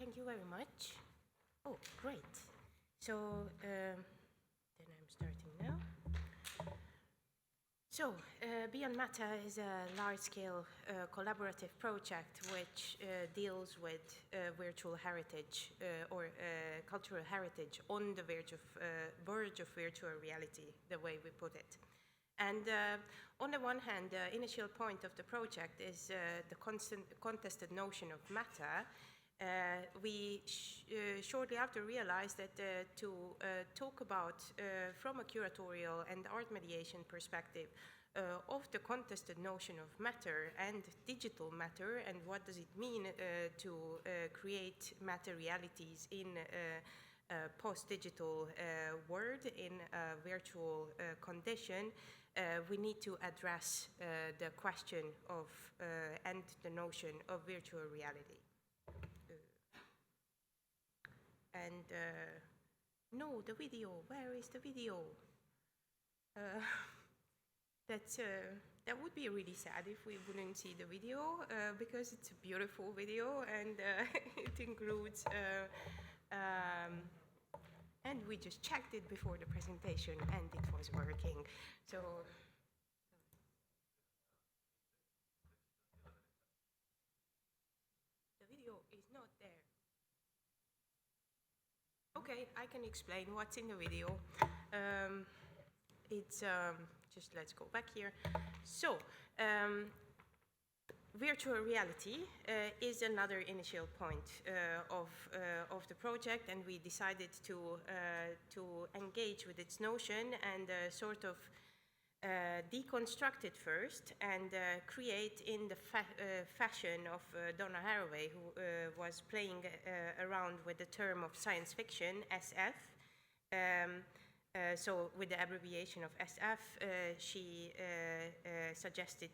Thank you very much. Oh, great. So, then I'm starting now. So, Beyond Matter is a large-scale collaborative project which deals with virtual heritage or cultural heritage on the verge of virtual reality, the way we put it. And on the one hand, the initial point of the project is the contested notion of matter. We shortly after realized that to talk about, from a curatorial and art mediation perspective, of the contested notion of matter and digital matter, and what does it mean to create matter realities in a post-digital world, in a virtual condition, we need to address the question of and the notion of virtual reality. And no, the video, where is the video? That would be really sad if we wouldn't see the video, because it's a beautiful video, and it includes, and we just checked it before the presentation, and it was working. So the video is not there. Okay, I can explain what's in the video. It's just let's go back here. So, virtual reality is another initial point of the project, and we decided to engage with its notion and sort of deconstruct it first and create in the fashion of Donna Haraway, who was playing around with the term of science fiction, SF. So with the abbreviation of SF, she suggested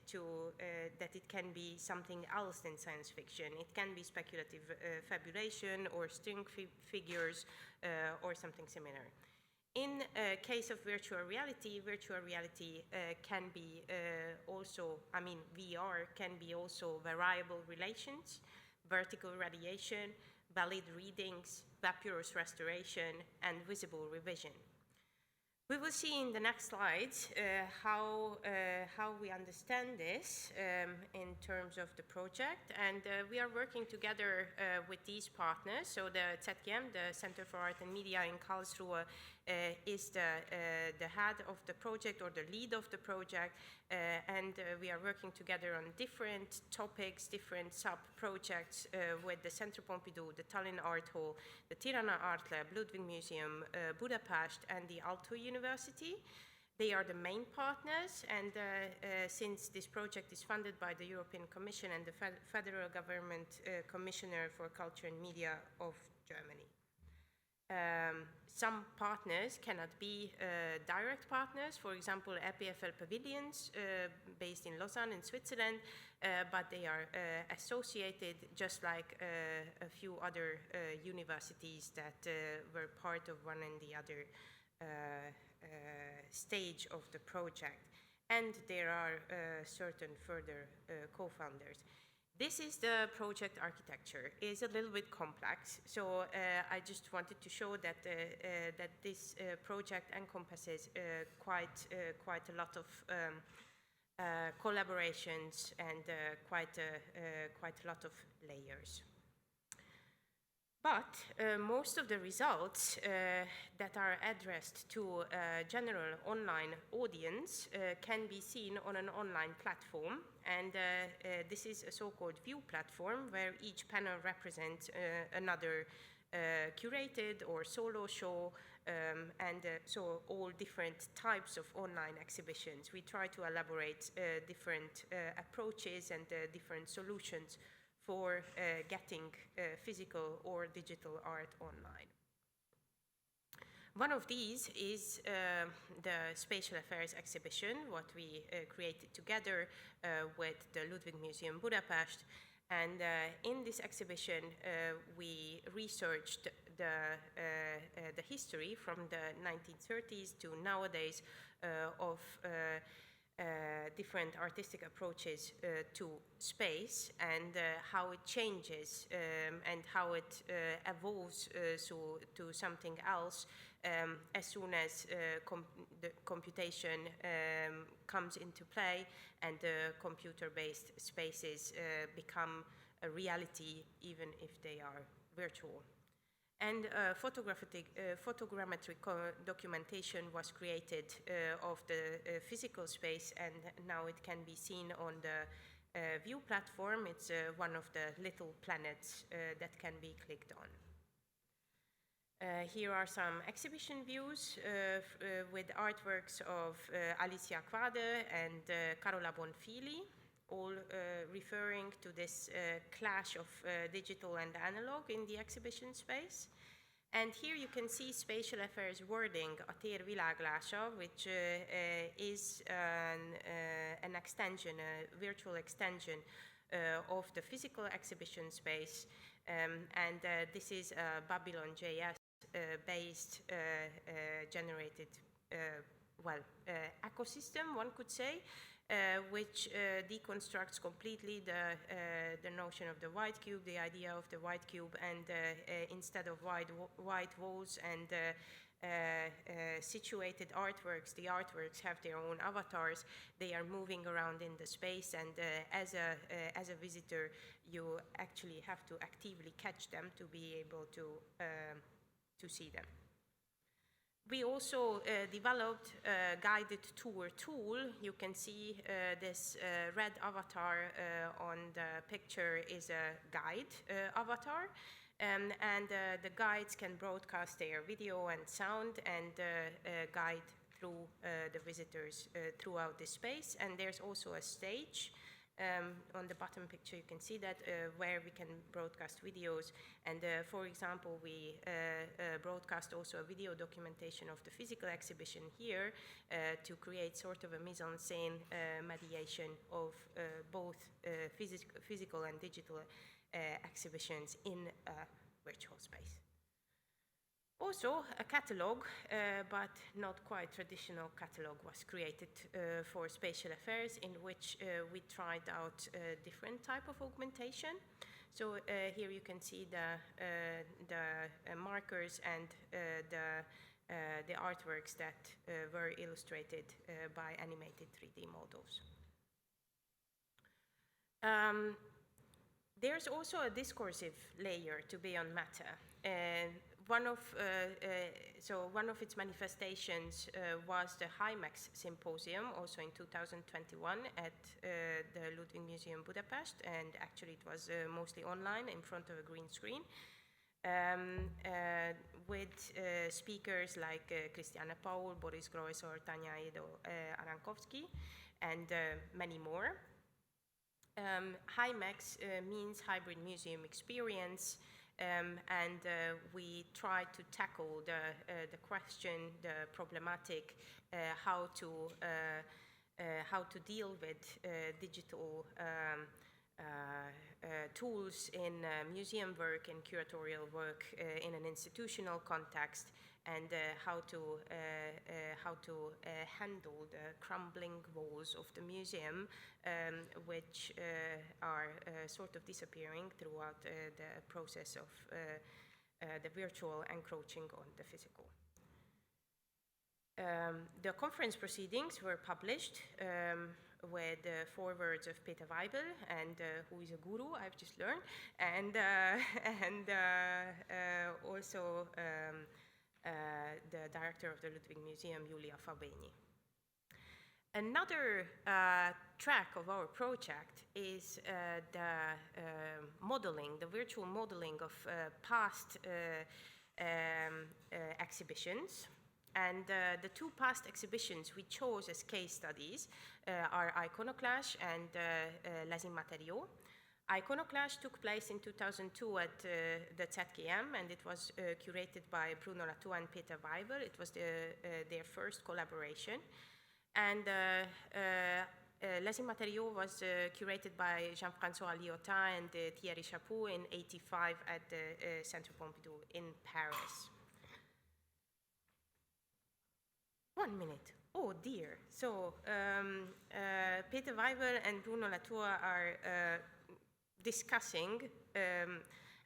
that it can be something else than science fiction. It can be speculative fabulation or string figures or something similar. In case of virtual reality can be also, VR can be also variable relations, vertical radiation, valid readings, vaporous restoration, and visible revision. We will see in the next slides how we understand this in terms of the project, and we are working together with these partners. So the ZGM, the Center for Art and Media in Karlsruhe, is the head of the project or the lead of the project, and we are working together on different topics, different sub-projects with the Centre Pompidou, the Tallinn Art Hall, the Tirana Art Lab, Ludwig Museum, Budapest, and the Aalto University. They are the main partners, and since this project is funded by the European Commission and the Federal Government Commissioner for Culture and Media of Germany. Some partners cannot be direct partners, for example, EPFL Pavilions, based in Lausanne in Switzerland, but they are associated just like a few other universities that were part of one and the other stage of the project. And there are certain further co-founders. This is the project architecture. It's a little bit complex, so I just wanted to show that that this project encompasses quite a lot of collaborations and quite a lot of layers. But most of the results that are addressed to a general online audience can be seen on an online platform, and this is a so-called view platform where each panel represents another curated or solo show, and so all different types of online exhibitions. We try to elaborate different approaches and different solutions for getting physical or digital art online. One of these is the Spatial Affairs exhibition, what we created together with the Ludwig Museum Budapest. And in this exhibition, we researched the history from the 1930s to nowadays of different artistic approaches to space and how it changes and how it evolves to something else as soon as the computation comes into play and computer-based spaces become a reality even if they are virtual. And photogrammetric documentation was created of the physical space, and now it can be seen on the view platform. It's one of the little planets that can be clicked on. Here are some exhibition views with artworks of Alicia Quade and Carola Bonfili, all referring to this clash of digital and analog in the exhibition space. And here you can see Spatial Affairs wording, a tér világlása, which is an extension, a virtual extension of the physical exhibition space. And this is a Babylon JS based generated ecosystem, one could say, which deconstructs completely the notion of the white cube, the idea of the white cube, and instead of white walls and situated artworks, the artworks have their own avatars. They are moving around in the space, and as a visitor, you actually have to actively catch them to be able to see them. We also developed a guided tour tool. You can see this red avatar on the picture is a guide avatar. And the guides can broadcast their video and sound and guide through the visitors throughout the space. And there's also a stage. On the bottom picture you can see that where we can broadcast videos, and for example we broadcast also a video documentation of the physical exhibition here to create sort of a mise-en-scène mediation of both physical and digital exhibitions in a virtual space. Also, a catalog, but not quite traditional catalog, was created for Spatial Affairs, in which we tried out a different type of augmentation. So here you can see the markers and the artworks that were illustrated by animated 3D models. There's also a discursive layer to Beyond Matter. One of its manifestations was the Max Symposium, also in 2021 at the Ludwig Museum Budapest, and actually it was mostly online in front of a green screen, with speakers like Christiane Paul, Boris Groys, or Tanya Edo Arankowski, and many more. HiMax means Hybrid Museum Experience. And we try to tackle the question, the problematic, how to deal with digital tools in museum work and curatorial work in an institutional context, and how to handle the crumbling walls of the museum, which are sort of disappearing throughout the process of the virtual encroaching on the physical. The conference proceedings were published with 4 words of Peter Weibel, and who is a guru, I've just learned, and also the director of the Ludwig Museum, Julia Fabeni. Another track of our project is the modeling, the virtual modeling of past exhibitions. And the 2 past exhibitions we chose as case studies are Iconoclash and Les Immatériaux. Iconoclash took place in 2002 at the ZKM, and it was curated by Bruno Latour and Peter Weibel. It was their first collaboration. And Les Immatériaux was curated by Jean-François Lyotin and Thierry Chaput in '85 at the Centre Pompidou in Paris. 1 minute. Oh dear. So Peter Weibel and Bruno Latour are discussing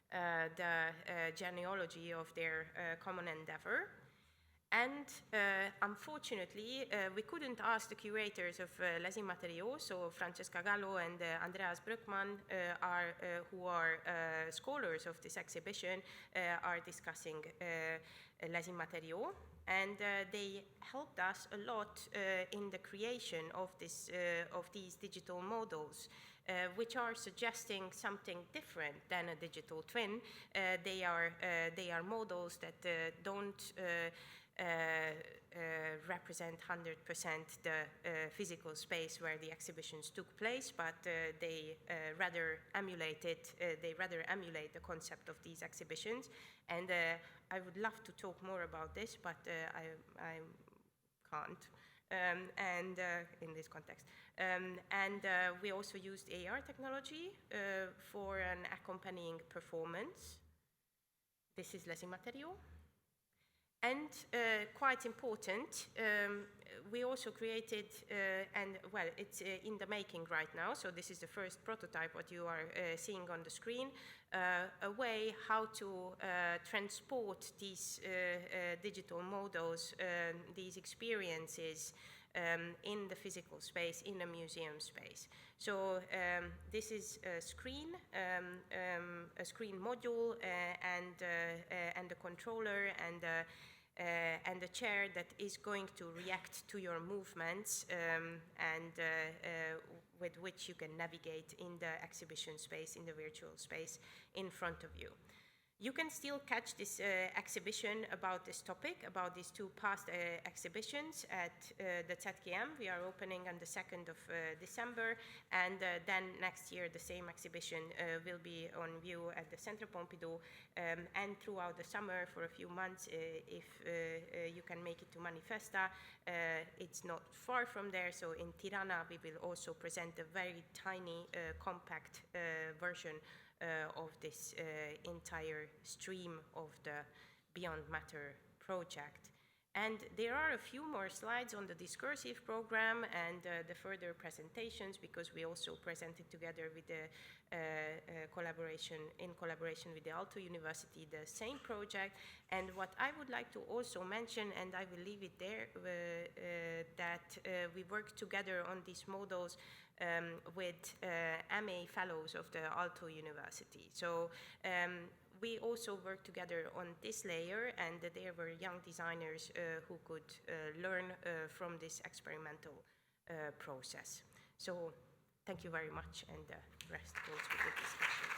the genealogy of their common endeavor. And unfortunately, we couldn't ask the curators of Les Immatériaux, so Francesca Gallo and Andreas Brückmann, who are scholars of this exhibition, are discussing Les Immatériaux. And they helped us a lot in the creation of these digital models, which are suggesting something different than a digital twin. They are models that don't represent 100% the physical space where the exhibitions took place, but they rather emulate the concept of these exhibitions. And I would love to talk more about this, but I can't. In this context. We also used AR technology for an accompanying performance. This is Les Immatériaux. And quite important, we also created, it's in the making right now, so this is the first prototype, what you are seeing on the screen, a way how to transport these digital models, these experiences in the physical space, in a museum space. So this is a screen module, and a controller, and a chair that is going to react to your movements, with which you can navigate in the exhibition space, in the virtual space in front of you. You can still catch this exhibition about this topic, about these two past exhibitions at the ZKM. We are opening on the 2nd of December, and then next year the same exhibition will be on view at the Centre Pompidou, and throughout the summer for a few months, if you can make it to Manifesta. It's not far from there, so in Tirana we will also present a very tiny, compact version of this entire stream of the Beyond Matter project. And there are a few more slides on the discursive program and the further presentations, because we also presented together with the collaboration with the Aalto University, the same project. And what I would like to also mention, and I will leave it there, that we work together on these models with MA fellows of the Aalto University. So we also worked together on this layer, and there were young designers who could learn from this experimental process. So thank you very much, and the rest goes with the discussion.